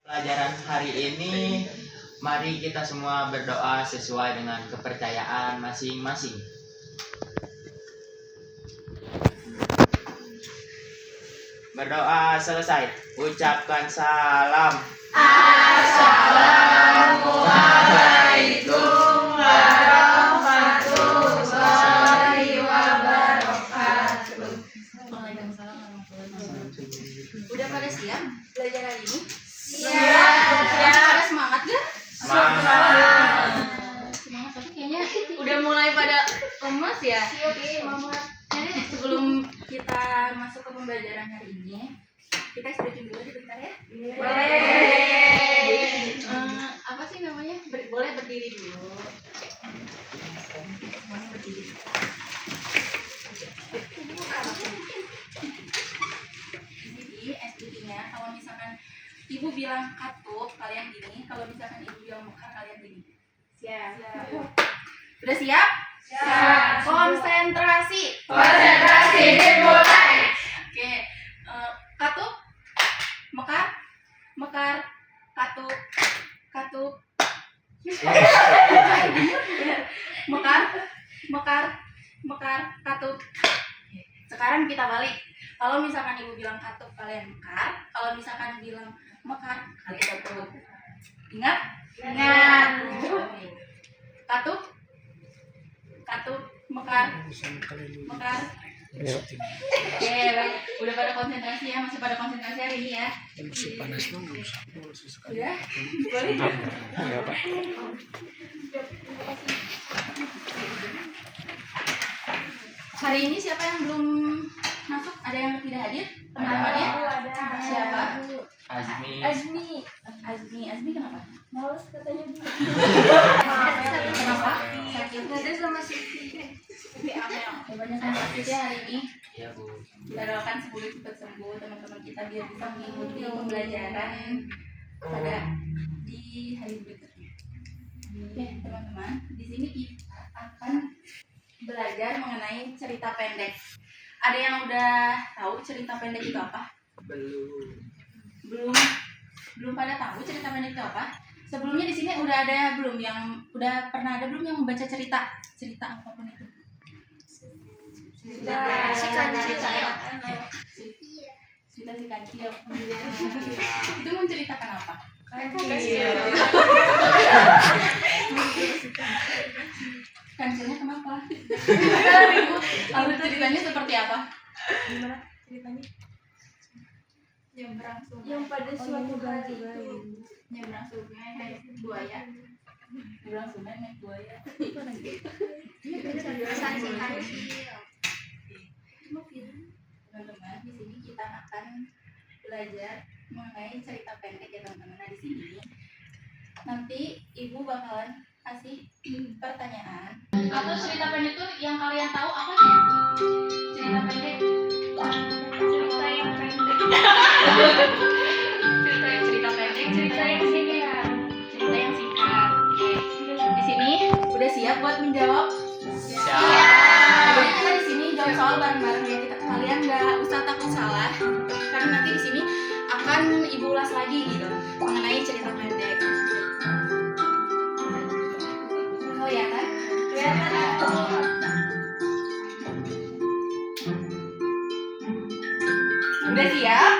Pelajaran hari ini, mari kita semua berdoa sesuai dengan kepercayaan masing-masing. Berdoa selesai, ucapkan salam. Assalamualaikum warahmatullahi wabarakatuh. Waalaikumsalam warahmatullahi wabarakatuh. Udah pada siap belajar hari ini? Siap. Pada semangat gak? Semangat. Semangat, tapi kayaknya udah mulai pada lemas ya. Jadi sebelum kita masuk ke pembelajaran hari ini, kita stretching dulu sebentar ya. Apa sih namanya? Boleh berdiri dulu. Semuanya berdiri. Jadi SPT-nya kalau misalkan ibu bilang katup kalian gini, kalau misalkan ibu bilang mekar kalian gini. Siap. Udah siap? Siap. Konsentrasi. Konsentrasi dimulai. Oke. Katup, mekar, mekar, katup, katup. Mekar, mekar, mekar, katup. Sekarang kita balik. Kalau misalkan ibu bilang katup kalian mekar, kalau misalkan bilang mekar kalian katup. Ingat? Ingat. Katup, katup, mekar, mekar. Oke, baik. Udah pada konsentrasi ya, masih pada konsentrasi hari ini ya. Udah? Boleh? Hari ini siapa yang belum masuk? Ada yang tidak hadir? Teman-temannya? Siapa? Azmi. Azmi kenapa? Males katanya Bu. Kenapa? Sakit. Ada sama Siti. Kebanyakan sakit ya hari ini. Iya, Bu. Kita doakan semoga cepat sembuh teman-teman kita biar bisa mengikuti pembelajaran pada di hari berikutnya. Oke teman-teman, di sini kita akan belajar mengenai cerita pendek. Ada yang udah tahu cerita pendek itu apa? Belum pada tahu cerita pendek itu apa? Sebelumnya di sini udah ada belum yang udah pernah ada belum yang membaca cerita apapun itu? Cerita si kancil. Itu menceritakan apa? Kancilnya kenapa? Alur ceritanya seperti apa? Gimana ceritanya? Nyebrang sungai. Yang pada suatu hari Nyebrang sungai naik buaya. Nyebrang sungai naik buaya. Teman-teman, di sini kita akan belajar mengenai cerita pendek ya teman-teman. Nah di sini nanti ibu bakalan kasih pertanyaan atau cerita pendek itu yang kalian tahu apa sih? Cerita pendek. cerita yang pendek. cerita pendek, cerita yang singkat. Cerita yang singkat. Oke. Di sini udah siap buat menjawab? Jadi kita di sini jawab soal bareng-bareng ya. Kalian nggak usah takut salah, karena nanti di sini akan ibu ulas lagi gitu mengenai cerita pendek. Kelihatan? Udah siap?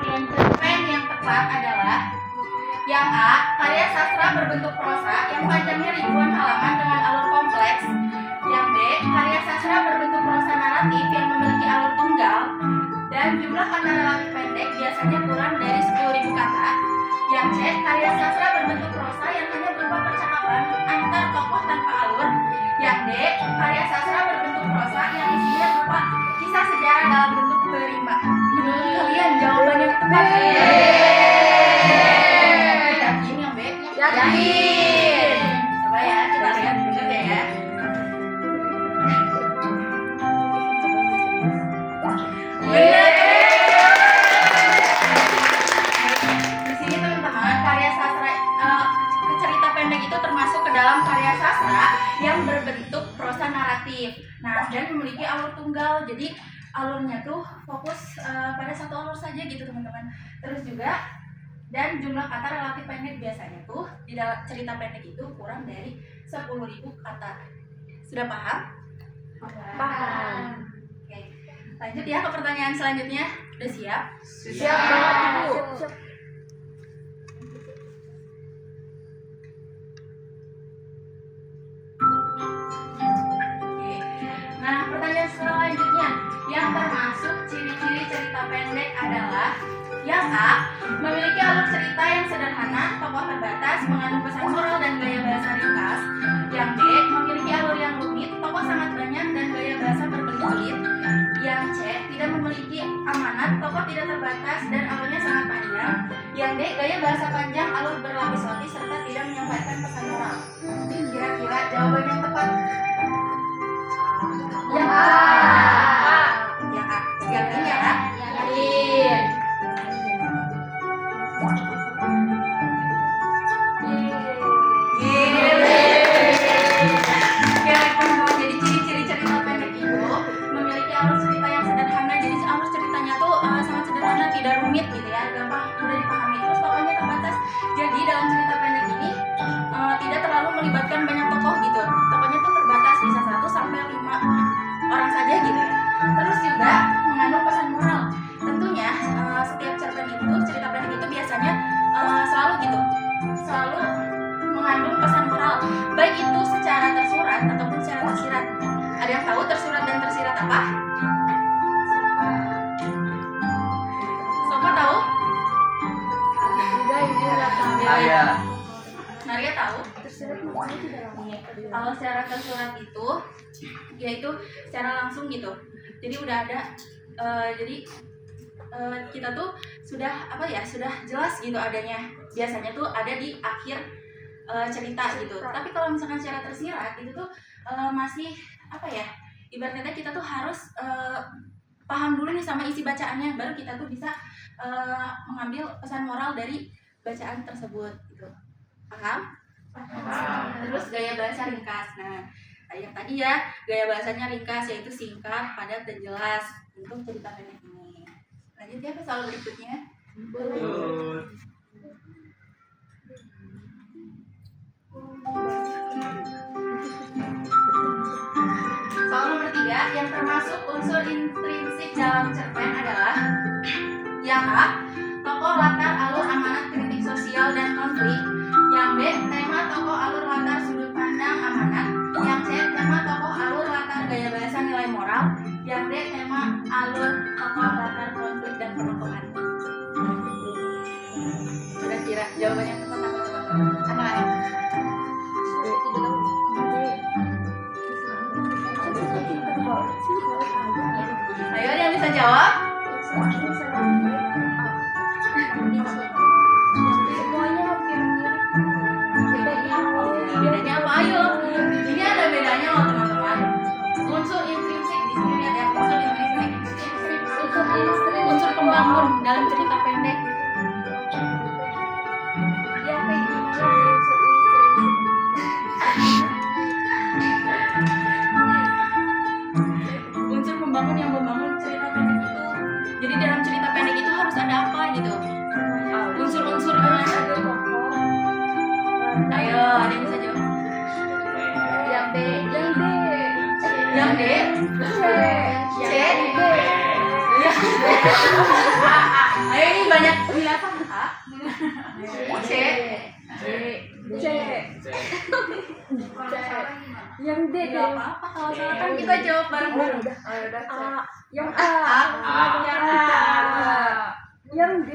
Yang cerpen yang tepat adalah yang A, karya sastra berbentuk prosa yang panjangnya ribuan halaman dengan alur kompleks. Yang B, karya sastra berbentuk prosa naratif yang memiliki alur tunggal dan jumlah kata relatif pendek biasanya kurang dari 10.000 kata. Yang C, karya sastra berbentuk prosa yang hanya berupa percakapan antar tokoh tanpa alur. Yang D, karya sastra berbentuk prosa yang isinya berupa kisah sejarah dalam bentuk berima. Menurut kalian jawaban yang tepat? Yakin yang B? Yakin. Coba ya, kita lihat bener ya. Bener. Di sini teman-teman, karya sastra cerita pendek itu termasuk ke dalam karya sastra yang berbentuk prosa naratif. Nah, dan memiliki alur tunggal. Jadi alurnya tuh fokus pada satu alur saja gitu teman-teman. Terus juga dan jumlah kata relatif pendek biasanya tuh di dalam cerita pendek itu kurang dari 10.000 kata. Sudah paham? Paham. Oke. Lanjut ya ke pertanyaan selanjutnya. Udah siap? Siap banget, Ibu. Oke. Nah, pertanyaan selanjutnya yang termasuk ciri-ciri cerita pendek adalah yang A. Memiliki alur cerita yang sederhana, tokoh terbatas, mengandung pesan moral dan gaya bahasa ringkas. Yang B. Memiliki alur yang rumit, tokoh sangat banyak dan gaya bahasa berbelit-belit. Yang C. Tidak memiliki amanat, tokoh tidak terbatas dan alurnya sangat panjang. Yang D. Gaya bahasa panjang, alur berlapis-lapis serta tidak menyampaikan pesan moral. Kira-kira jawaban yang tepat? Yang A. Yang A. Yakin ya, A? Yakin. Jadi ciri-ciri cerita pendek itu memiliki alur cerita yang sederhana. Jadi alur ceritanya tuh sangat sederhana, tidak rumit gitu ya, gampang mudah dipahami. Terus tokohnya terbatas. Jadi dalam cerita pendek ini tidak terlalu melibatkan banyak tokoh gitu. Tokohnya tuh terbatas, bisa 1 sampai 5 orang saja gitu ya. Terus juga mengandung pesan moral. Tentunya setiap cerita pendek itu biasanya selalu gitu, selalu mengandung pesan moral, baik itu secara tersurat ataupun secara tersirat. Ada yang tahu tersurat dan tersirat apa? Sofa tahu? Udah, Ibu nggak tahu. Saya Naria tahu? Tersirat makanya tidak lama. Kalau secara tersurat itu yaitu secara langsung gitu. Jadi udah ada kita tuh sudah sudah jelas gitu adanya. Biasanya tuh ada di akhir cerita gitu. Tapi kalau misalkan secara tersirat itu tuh masih ibaratnya kita tuh harus paham dulu nih sama isi bacaannya, baru kita tuh bisa mengambil pesan moral dari bacaan tersebut gitu. Paham? Terus gaya bahasa ringkas. Nah, yang tadi ya, gaya bahasanya ringkas, yaitu singkat, padat, dan jelas untuk cerita pendek ini. Lanjut ya ke soal berikutnya. Soal nomor 3 yang termasuk unsur intrinsik dalam cerpen adalah yang A. Tokoh, latar, alur, amanat, kritik sosial, dan konflik. Yang B. Tema, tokoh, alur, latar, sudut pandang, amanat. Yang C. Tema, tokoh, alur, latar, gaya bahasa, nilai moral. Yang D. Tema, alur, tokoh, latar, konflik, dan penoktohan. Kira-kira jawabannya tepat apa teman-teman? Anak-anak. Ayo, ada yang bisa jawab? Semuanya hampir mirip. Bedanya apa? Ayo. Ini ada bedanya loh teman-teman. Unsur intrinsik di sini lihat ya. Unsur intrinsik. Unsur pembangun dalam cerita pendek. Yang kayak gimana unsur-unsur? Unsur pembangun yang membangun cerita pendek itu. Jadi dalam cerita pendek itu harus ada apa gitu. Unsur-unsurnya. Ayo, ada yang bisa jawab? Yang B. Yang D. Yang D. C. C. Ayo, ini banyak apa? A. C. C. Yang D. Gak apa-apa kalau salah kan kita jawab bareng-bareng. Yang A. Yang A. Yang D.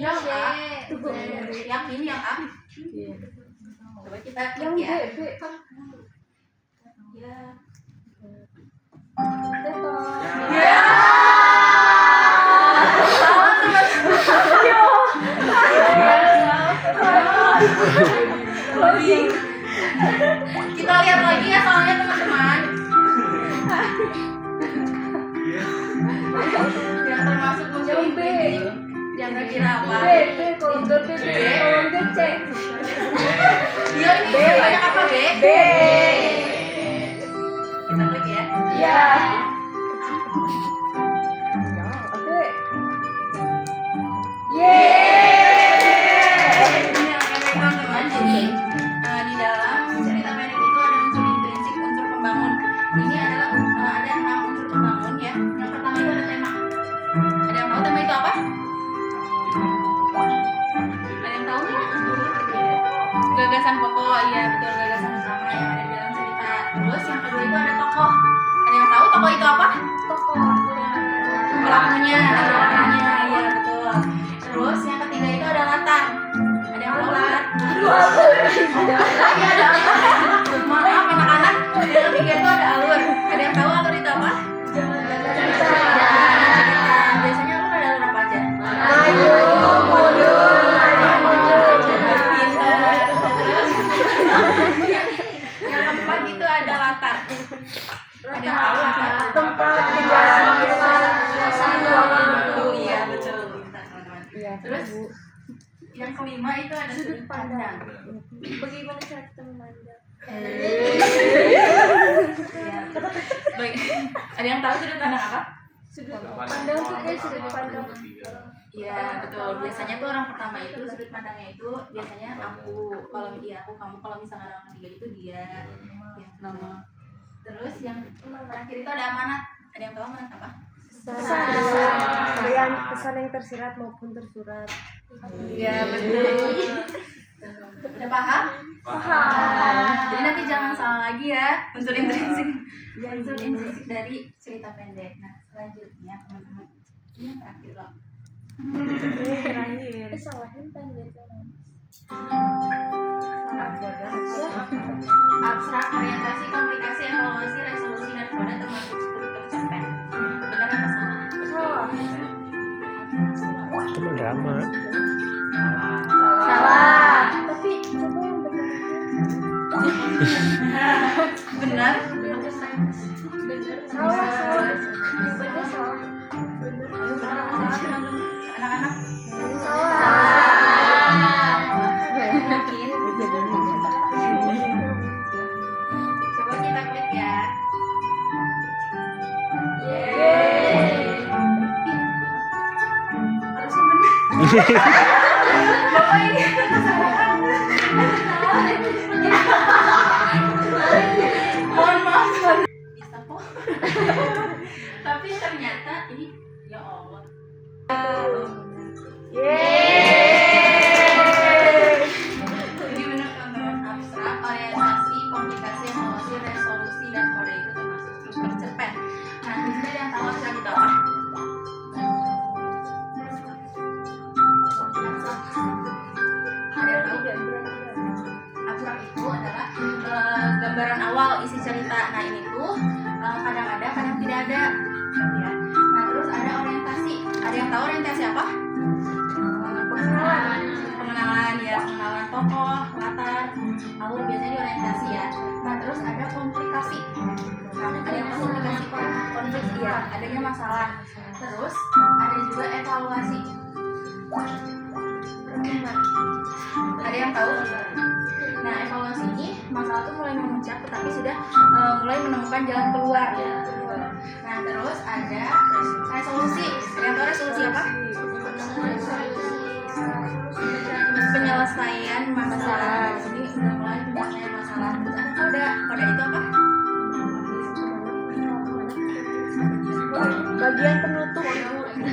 Yang A. Tunggu. Yang ini yang A. Coba kita Yang klik B. ya. B kan. Ya. Ya. Salah teman-teman. Kita lihat lagi ya soalnya teman-teman. Yang termasuk unsur Yang B. yang kira apa? B. Kalau B. Kalau B. C. Dia ini banyak apa B? B. Kita klik ya. Ya. Oke. Yeay. Lagi ada alur. Maaf anak-anak, di dalam tiga itu ada alur. Ada yang tahu alur itu apa? Cerita. Biasanya alur ada alur apa aja? Ayo, mundur. Yang keempat itu ada latar. Ada yang tahu latar? Tempat kejadian Oh iya betul. Pintar, teman-teman. Iya. Terus yang kelima itu ada sudut pandang. Bagaimana cara kita memandang? Baik. Ada yang tahu sudut pandang apa? Sudut pandang tuh kayak sudut pandang. Iya betul. Biasanya tuh orang pertama itu sudut pandangnya itu biasanya aku, kalau dia aku, kamu, kalau misalnya orang ketiga itu dia. Ya, nama. Terus yang terakhir itu ada amanat. Ada yang tahu amanat apa? Pesan yang tersirat maupun tersurat. Iya betul. Udah paham? Paham. Jadi nanti jangan salah lagi ya unsur intrinsik. Unsur intrinsik dari cerita pendek. Nah selanjutnya teman-teman ini yang terakhir loh. Terakhir. Salahin pendek. Abstrak, orientasi, komplikasi, evaluasi, resolusi, dan kode termasuk struktur cerpen. Benar apa salah? Itu drama. Salah. Tapi coba yang benar. Benar. Salah. Benar salah. Anak-anak. Salah. Mungkin. Coba kita klik ya. Harusnya benar. Bapak ini mohon maaf. Bisa kok. Tapi ternyata ini ya Allah. Jadi benar teman-teman, abstrak, orientasi, komplikasi, evaluasi, resolusi, dan kode itu termasuk struktur cerpen. Nah, di sini ada yang tahu abstrak itu apa? Ada yang tahu? Abstrak itu adalah gambaran awal isi cerita. Nah ini tuh kadang ada, kadang tidak ada. Ya. Nah terus ada orientasi. Ada yang tahu orientasi apa? Pengenalan ya, pengenalan tokoh, latar, alur biasanya di orientasi ya. Nah terus ada komplikasi. Nah ada yang tahu komplikasi, konflik ya, adanya masalah. Terus ada juga evaluasi. Ada yang tahu? Nah evaluasi ini masalah tuh mulai memuncak tetapi sudah mulai menemukan jalan keluar. Nah terus ada resolusi. Ada yang tahu resolusi apa? Penyelesaian masalah. Ini udah mulai penyelesaian masalah. Terus ada kode. Kode itu apa? Bagian penutup.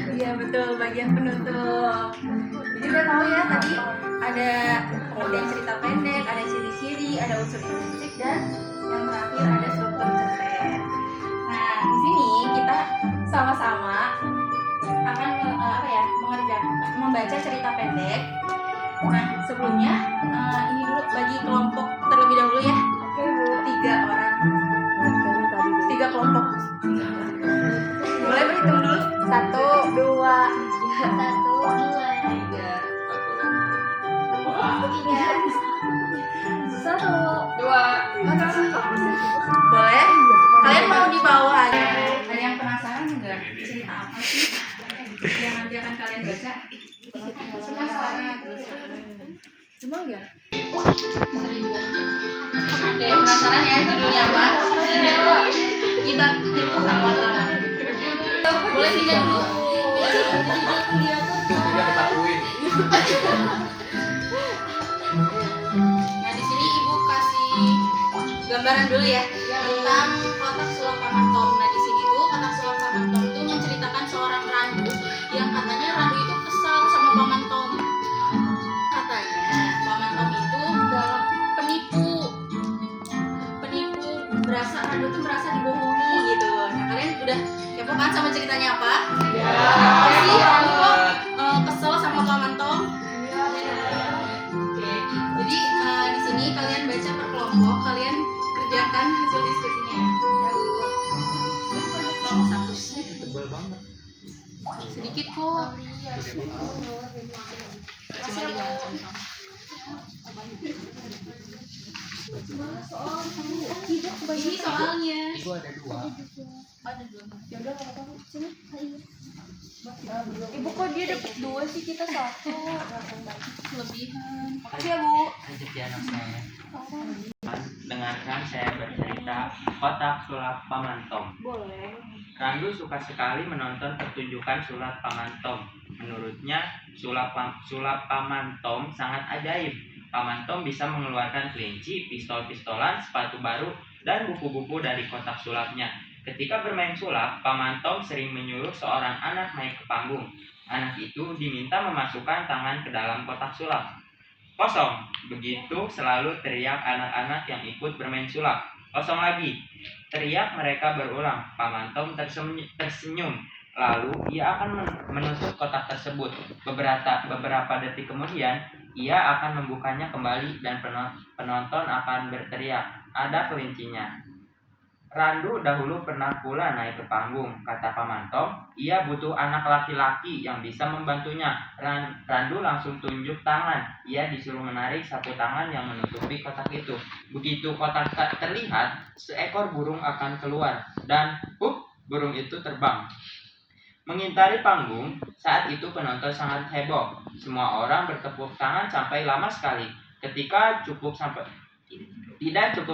Iya betul, bagian penutup. Jadi udah tahu ya tadi ada kemudian cerita pendek, ada ciri-ciri, ada unsur intrinsik, dan yang terakhir ada struktur cerpen. Nah di sini kita sama-sama akan membaca cerita pendek. Nah sebelumnya ini dulu bagi kelompok terlebih dahulu ya. Oke Bu. 3 orang, 3 kelompok. Boleh berhitung dulu? 1, 2, 3. 1, 2, 3. Boleh? Kalian mau di bawah aja. Ada yang penasaran enggak? Cerita apa sih yang nanti akan kalian baca? Cuma ya? Ada yang penasaran ya judulnya apa? Kita sama-sama. Boleh dilihat dulu. Nah di sini ibu kasih gambaran dulu ya tentang kotak sulap paman Tom. Nah di sini tuh kotak sulap paman Tom itu menceritakan seorang randu yang katanya randu itu kesal sama paman Tom. Katanya paman Tom itu penipu, randu tuh merasa dibohongi gitu. Nah kalian udah kepo kan sama ceritanya apa? Ya. Pasti randu kok kesel sama paman Tom. Oke. Jadi di sini kelompok, kalian kerjakan hasil diskusinya ya. Tolong satu. Tebal banget. Sedikit kok. Cuma 3 contoh. Ini soalnya. Itu ada 2. Ada 2. Ya udah nggak apa-apa. Sini. Ibu kok dia dapat 2 sih, kita 1. Kelebihan. Makasih ya Bu. Rezeki anak saya. Dengarkan saya bercerita kotak sulap Pamantom. Boleh. Randu suka sekali menonton pertunjukan sulap Pamantom. Menurutnya, sulap Pamantom sangat ajaib. Pamantom bisa mengeluarkan kelinci, pistol-pistolan, sepatu baru, dan buku-buku dari kotak sulapnya. Ketika bermain sulap, Pamantom sering menyuruh seorang anak naik ke panggung. Anak itu diminta memasukkan tangan ke dalam kotak sulap. Kosong, begitu selalu teriak anak-anak yang ikut bermain sulap. Kosong lagi, teriak mereka berulang. Pamantom tersenyum, lalu ia akan menutup kotak tersebut. Beberapa detik kemudian, ia akan membukanya kembali dan penonton akan berteriak, "Ada kelincinya." Randu dahulu pernah pula naik ke panggung, kata Pamantom. Ia butuh anak laki-laki yang bisa membantunya. Randu langsung tunjuk tangan. Ia disuruh menarik satu tangan yang menutupi kotak itu. Begitu kotak terlihat, seekor burung akan keluar dan burung itu terbang. Mengintari panggung, saat itu penonton sangat heboh. Semua orang bertepuk tangan sampai lama sekali. Tidak cukup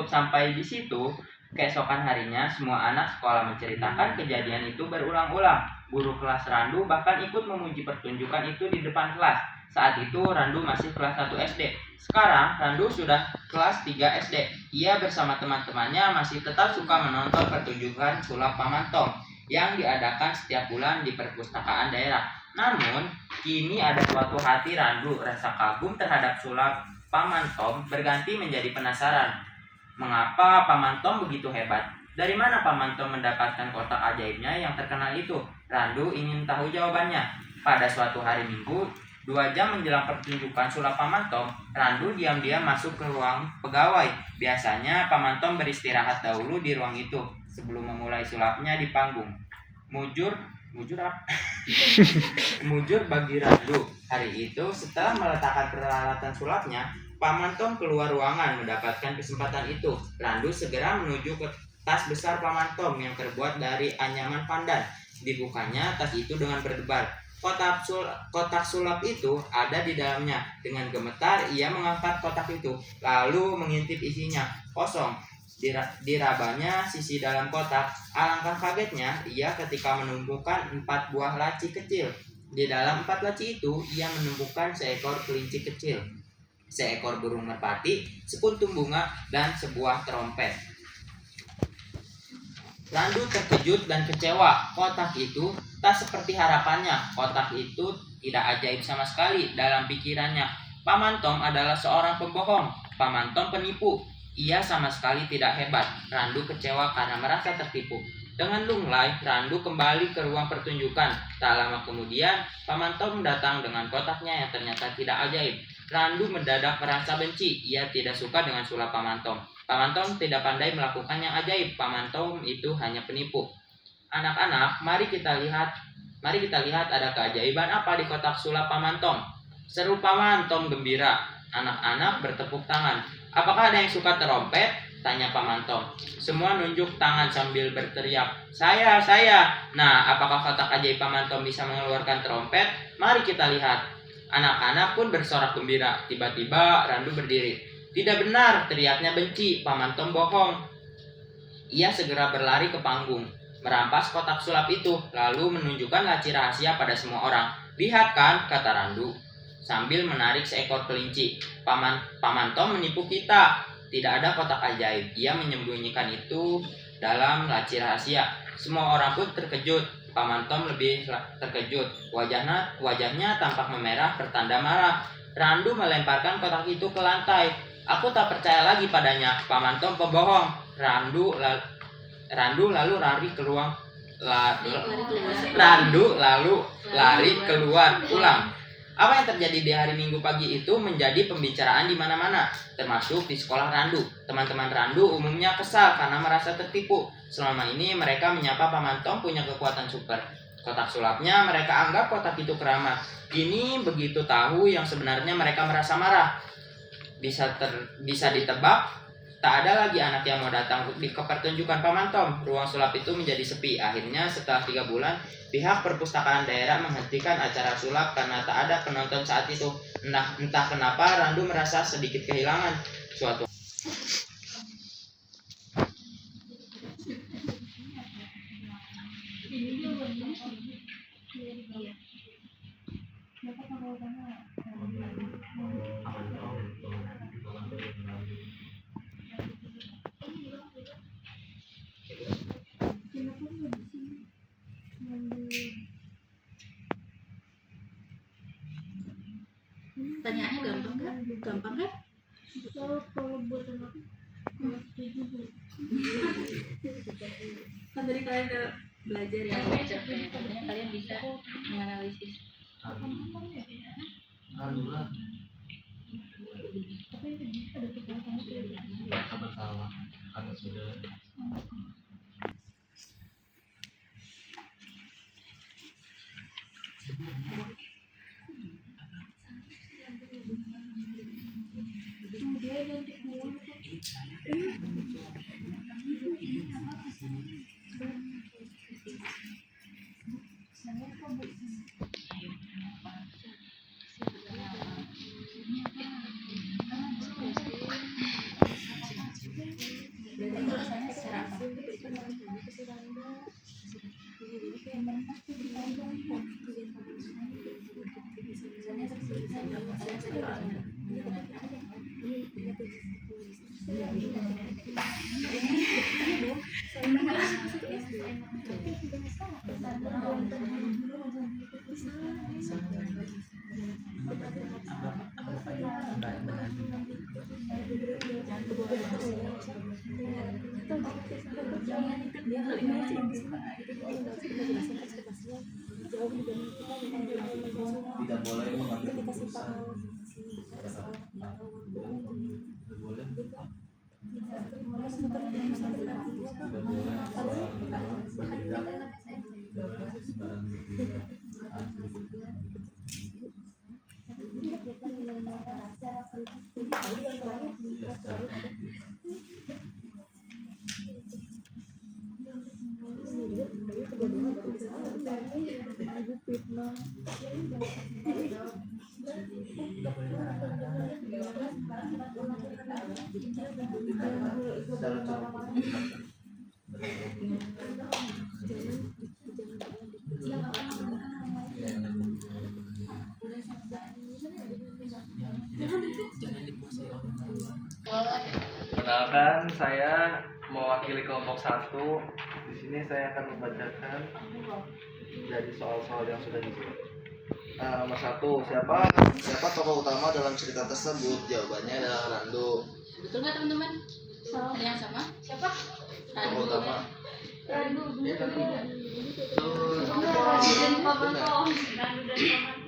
sampai di situ. Keesokan harinya, semua anak sekolah menceritakan kejadian itu berulang-ulang. Guru kelas Randu bahkan ikut memuji pertunjukan itu di depan kelas. Saat itu Randu masih kelas 1 SD. Sekarang Randu sudah kelas 3 SD. Ia bersama teman-temannya masih tetap suka menonton pertunjukan sulap Pamantom yang diadakan setiap bulan di perpustakaan daerah. Namun, kini ada suatu hati Randu, rasa kagum terhadap sulap Pamantom berganti menjadi penasaran. Mengapa Pamantom begitu hebat? Dari mana Pamantom mendapatkan kotak ajaibnya yang terkenal itu? Randu ingin tahu jawabannya. Pada suatu hari Minggu, 2 jam menjelang pertunjukan sulap Pamantom, Randu diam-diam masuk ke ruang pegawai. Biasanya Pamantom beristirahat dahulu di ruang itu sebelum memulai sulapnya di panggung. Mujur bagi Randu. Hari itu, setelah meletakkan peralatan sulapnya, Pamantom keluar ruangan mendapatkan kesempatan itu. Randu segera menuju ke tas besar Pamantom yang terbuat dari anyaman pandan. Dibukanya tas itu dengan berdebar. Kotak sulap itu ada di dalamnya. Dengan gemetar ia mengangkat kotak itu, lalu mengintip isinya. Kosong. Dirabanya sisi dalam kotak. Alangkah kagetnya ia ketika menemukan 4 buah laci kecil. Di dalam 4 laci itu ia menemukan seekor kelinci kecil, seekor burung merpati, sekuntum bunga, dan sebuah trompet. Randu terkejut dan kecewa. Kotak itu tak seperti harapannya. Kotak itu tidak ajaib sama sekali dalam pikirannya. Pamantom adalah seorang pembohong. Pamantom penipu. Ia sama sekali tidak hebat. Randu kecewa karena merasa tertipu. Dengan lunglai, Randu kembali ke ruang pertunjukan. Tak lama kemudian, Pamantom datang dengan kotaknya yang ternyata tidak ajaib. Randu mendadak merasa benci. Ia tidak suka dengan sulap Pamantom. Pamantom tidak pandai melakukan yang ajaib. Pamantom itu hanya penipu. Anak-anak, mari kita lihat ada keajaiban apa di kotak sulap Pamantom. Seru Pamantom gembira. Anak-anak bertepuk tangan. Apakah ada yang suka trompet? Tanya Pamantom. Semua nunjuk tangan sambil berteriak, Saya. Nah, apakah kotak ajaib Pamantom bisa mengeluarkan trompet? Mari kita lihat. Anak-anak pun bersorak gembira. Tiba-tiba Randu berdiri. Tidak benar, teriaknya benci. Pamantom bohong. Ia segera berlari ke panggung, merampas kotak sulap itu, lalu menunjukkan laci rahasia pada semua orang. Lihat kan, kata Randu, sambil menarik seekor kelinci. Pamantom menipu kita. Tidak ada kotak ajaib. Ia menyembunyikan itu dalam laci rahasia. Semua orang pun terkejut. Pamantom lebih terkejut. Wajahnya tampak memerah bertanda marah. Randu melemparkan kotak itu ke lantai. Aku tak percaya lagi padanya. Pamantom pembohong. Randu lalu lari keluar. Ulang. Apa yang terjadi di hari Minggu pagi itu menjadi pembicaraan di mana-mana, termasuk di sekolah Randu. Teman-teman Randu umumnya kesal karena merasa tertipu. Selama ini mereka menyapa Paman Tom punya kekuatan super. Kotak sulapnya mereka anggap kotak itu keramat. Kini begitu tahu yang sebenarnya mereka merasa marah. Bisa ditebak, tak ada lagi anak yang mau datang ke pertunjukan Paman Tom. Ruang sulap itu menjadi sepi. Akhirnya setelah 3 bulan, pihak perpustakaan daerah menghentikan acara sulap karena tak ada penonton saat itu. Entah kenapa Randu merasa sedikit kehilangan suatu. Pertanyaannya gampang kan? Gampang kan? Kan tadi kalian udah belajar ya cerpen, katanya kalian bisa menganalisis. Tidak boleh mengambil keputusan. Perkenalkan, saya mewakili kelompok 1. Di sini saya akan membacakan dari soal-soal yang sudah disusun. Nomor 1, siapa tokoh utama dalam cerita tersebut? Jawabannya adalah Randu. Betul nggak teman-teman? Ada yang sama? Siapa? Tokoh utama. Randu Iya kan? dan Paman Tom.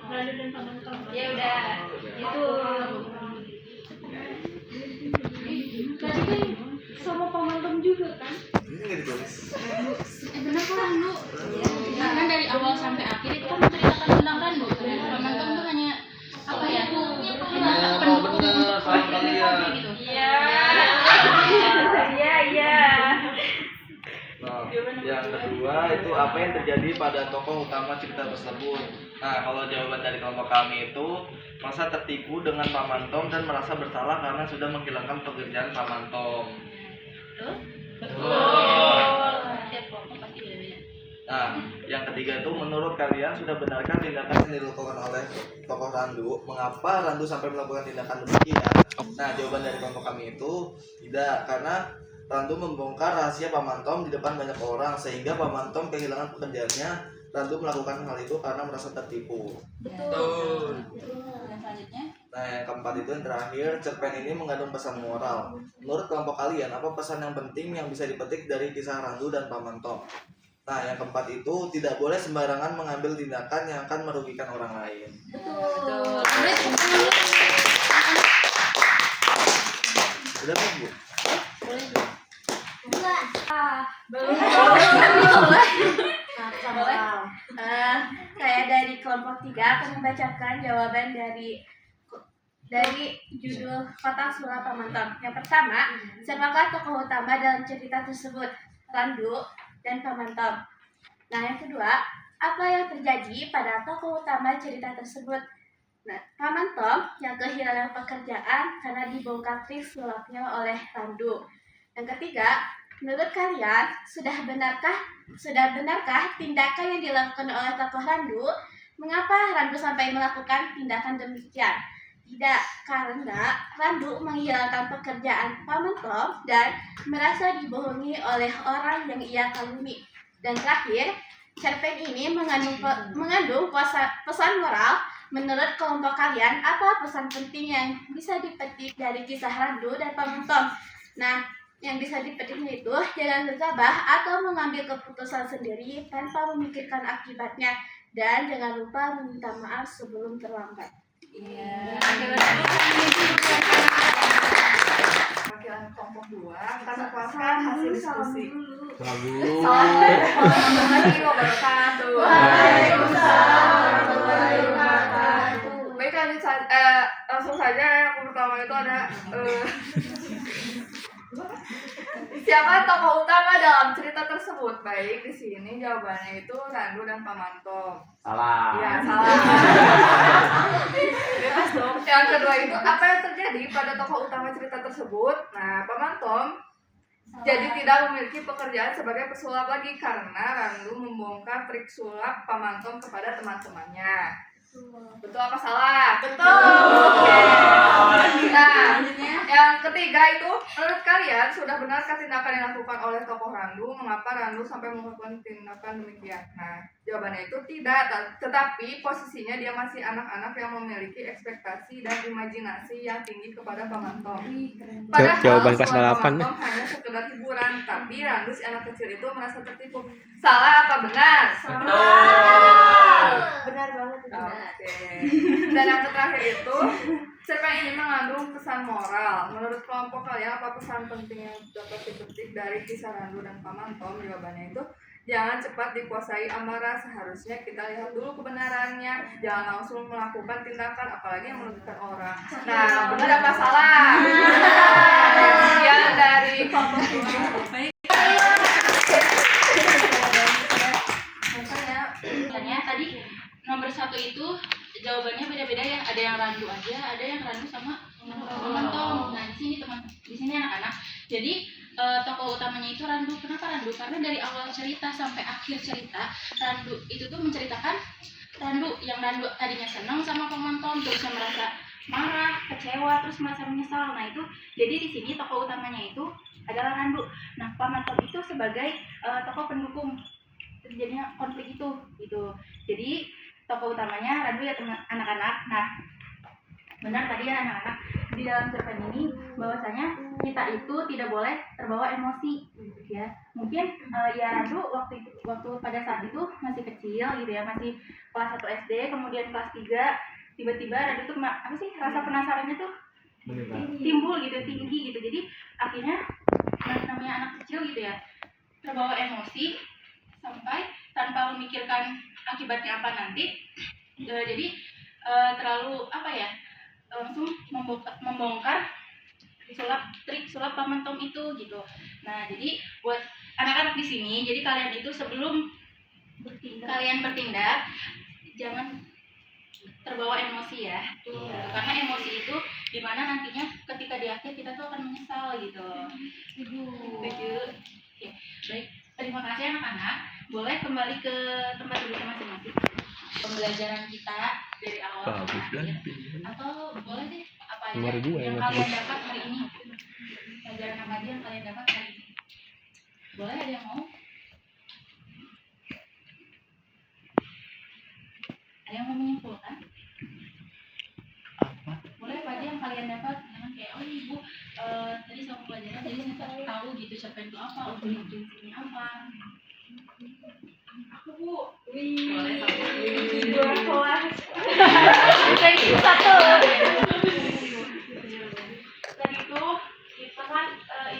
Randu dan Paman Tom. Ya udah. Itu. Tadi kan sama Paman Tom juga kan? Ini nggak ditulis. Benar kok Randu. Karena dari awal sampai akhir itu kan menceritakan tentang Randu. Paman Tom tuh hanya apa ya? Pendukung benar, sama kalian. gitu. Iya. Iya. Nah, yang kedua itu apa yang terjadi pada tokoh utama cerita tersebut. Nah, kalau jawaban dari kelompok kami itu merasa tertipu dengan Paman Tom dan merasa bersalah karena sudah menghilangkan pekerjaan Paman Tom. Nah, yang ketiga itu menurut kalian sudah benarkah tindakan yang dilakukan oleh tokoh Randu? Mengapa Randu sampai melakukan tindakan demikian? Nah, jawaban dari kelompok kami itu tidak, karena Randu membongkar rahasia Paman Tom di depan banyak orang sehingga Paman Tom kehilangan pekerjaannya. Randu melakukan hal itu karena merasa tertipu. Betul. Dan selanjutnya? Nah, yang keempat itu yang terakhir, cerpen ini mengandung pesan moral. Menurut kelompok kalian, apa pesan yang penting yang bisa dipetik dari kisah Randu dan Paman Tom? Nah, yang keempat itu tidak boleh sembarangan mengambil tindakan yang akan merugikan orang lain. Betul. Sudah kan, Bu? Belum. Boleh. Saya dari kelompok 3 akan membacakan jawaban dari judul Kotak Sulap Pamantom. Yang pertama, siapakah tokoh utama dalam cerita tersebut? Randu dan Pamantom. Nah, yang kedua, apa yang terjadi pada tokoh utama cerita tersebut? Nah, Pamantom yang kehilangan pekerjaan karena dibongkar trik sulapnya oleh Randu. Yang ketiga, menurut kalian sudah benarkah tindakan yang dilakukan oleh tokoh Randu? Mengapa Randu sampai melakukan tindakan demikian? Tidak, karena Randu menghilangkan pekerjaan Pamantom dan merasa dibohongi oleh orang yang ia kagumi. Dan terakhir, cerpen ini mengandung pesan moral. Menurut kelompok kalian, apa pesan penting yang bisa dipetik dari kisah Randu dan Pamantom? Nah, yang bisa dipetiknya itu jangan gegabah atau mengambil keputusan sendiri tanpa memikirkan akibatnya, dan jangan lupa meminta maaf sebelum terlambat. Iya. Wakilan kelompok 2 kita memuaskan hasil diskusi. Assalamualaikum wabarakatuh. Baik, langsung saja yang pertama itu ada siapa tokoh utama dalam cerita tersebut? Baik, di sini jawabannya itu Randu dan Pamantom. Salah. Iya, salah. Bebas dong. Yang kedua itu apa yang terjadi pada tokoh utama cerita tersebut? Nah, Pamantom jadi tidak memiliki pekerjaan sebagai pesulap lagi karena Randu membongkar trik sulap Pamantom kepada teman-temannya. Betul apa salah? Betul. Oke. Nah, yang ketiga itu menurut kalian sudah benarkah tindakan yang dilakukan oleh tokoh Randu? Mengapa Randu sampai melakukan tindakan demikian? Nah, jawabannya itu tidak, tetapi posisinya dia masih anak-anak yang memiliki ekspektasi dan imajinasi yang tinggi kepada Pamantom. Padahal Jawaban kelas sulap 8. Pamantom hanya sekedar hiburan, tapi Randu si anak kecil itu merasa tertipu. Salah apa benar? Benar banget. Oke. Dan yang terakhir itu cerpen ini mengandung pesan moral. Menurut kelompok kalian apa pesan penting yang dapat dipetik dari kisah Randu dan Pamantom? Jawabannya itu jangan cepat dikuasai amarah. Seharusnya kita lihat dulu kebenarannya. Jangan langsung melakukan tindakan apalagi yang merugikan orang. Nah, benar apa salah? Sekian dari kelompok 7. Makanya tadi nomor 1 itu jawabannya beda-beda ya. Ada yang Randu aja, ada yang Randu sama Pamantom. Nah, di sini anak-anak. Jadi tokoh utamanya itu Randu. Kenapa Randu? Karena dari awal cerita sampai akhir cerita, Randu itu tuh menceritakan Randu tadinya senang sama Pamantom, terus merasa marah, kecewa, terus merasa menyesal. Nah, itu jadi di sini tokoh utamanya itu adalah Randu. Nah, Pamantom itu sebagai tokoh pendukung terjadinya konflik itu gitu. Jadi tokoh utamanya Randu ya anak-anak. Nah, benar tadi ya anak-anak, di dalam cerpen ini bahwasanya kita itu tidak boleh terbawa emosi ya. Mungkin ya Randu waktu pada saat itu masih kecil gitu ya, masih kelas 1 SD, kemudian kelas 3 tiba-tiba Randu tuh apa sih, rasa penasarannya tuh timbul gitu, tinggi gitu. Jadi akhirnya namanya anak kecil gitu ya, terbawa emosi sampai tanpa memikirkan akibatnya apa nanti, jadi terlalu apa ya, langsung membongkar trik sulap Pamantom itu gitu. Nah, jadi buat anak-anak di sini, jadi kalian itu sebelum kalian bertindak jangan terbawa emosi ya. Karena emosi itu dimana nantinya ketika di akhir kita tuh akan menyesal gitu. Setuju? Oke, baik. Terima kasih anak-anak. Boleh kembali ke tempat duduknya masing-masing. Pembelajaran kita dari awal sampai akhir. Atau boleh deh apa aja yang kalian dapat hari ini. Pelajaran apa aja yang kalian dapat hari ini. Boleh, ada yang mau? Ada yang mau menyimpulkan? Boleh apa aja yang kalian dapat? Jangan kayak, oh ibu tadi sama pelajaran jadi saya tahu gitu cerpen itu apa, ini apa. Bulan kelas. Bisa tuh. Tadi tuh kita kan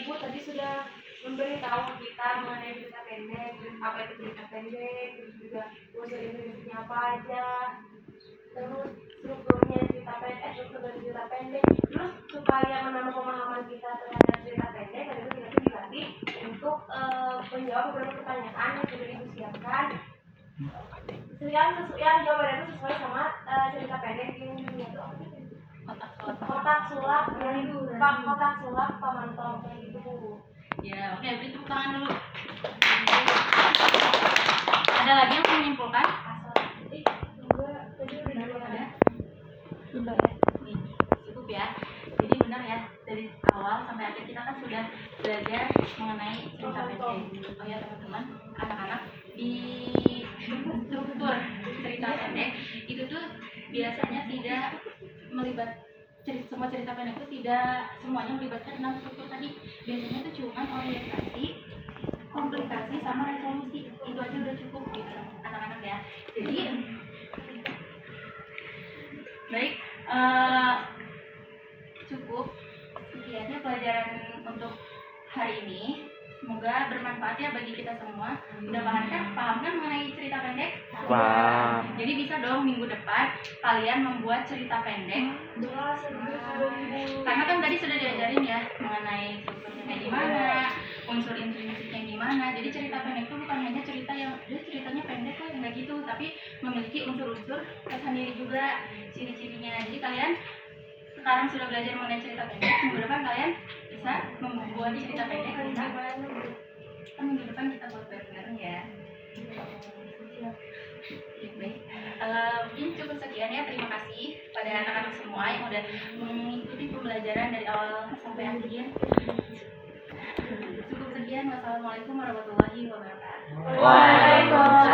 ibu tadi sudah memberitahu kita mengenai cerita pendek, apa itu cerita pendek, terus juga unsur intinya apa aja, terus strukturnya cerita pendek, struktur dari cerita pendek, terus supaya menambah pemahaman kita terhadap cerita pendek, tadi itu kita dilatih untuk menjawab beberapa pertanyaan yang sudah ibu siapkan. Yang jawabannya itu sesuai sama cerita pendek yang itu apa sih? Kotak sulap pamantong kayak gitu. Ya, oke, beri tepuk tangan dulu. Ada lagi yang mau menyimpulkan? Ada? Sudah ya. Nih, cukup ya. Jadi benar ya, dari awal sampai akhir kita kan sudah belajar mengenai cerita pendek. Oh ya teman-teman, anak-anak, di struktur cerita pendek itu tuh biasanya tidak melibat semua cerita pendek itu tidak semuanya melibatkan 6 struktur tadi. Biasanya itu cuma orientasi, komplikasi, sama resolusi. Itu aja udah cukup gitu anak-anak ya. Jadi baik, cukup sekiannya pelajaran untuk hari ini. Semoga bermanfaat ya bagi kita semua. Udah paham kan mengenai cerita pendek? Paham. Jadi bisa dong minggu depan kalian membuat cerita pendek. Karena kan tadi sudah diajarin ya mengenai strukturnya kayak gimana, unsur intrinsiknya gimana. Jadi cerita pendek itu bukan hanya cerita yang ceritanya pendek kok, enggak gitu, tapi memiliki unsur-unsur tersendiri juga, ciri-cirinya. Jadi kalian sekarang sudah belajar mengenai cerita pendek, minggu depan kalian bisa membuat cerita pendek. Bisa kan minggu depan kita buat bareng-bareng ya. Baik, mungkin cukup sekian ya. Terima kasih pada anak-anak semua yang udah mengikuti pembelajaran dari awal sampai akhir. Cukup sekian. Wassalamualaikum warahmatullahi wabarakatuh. Waalaikumsalam.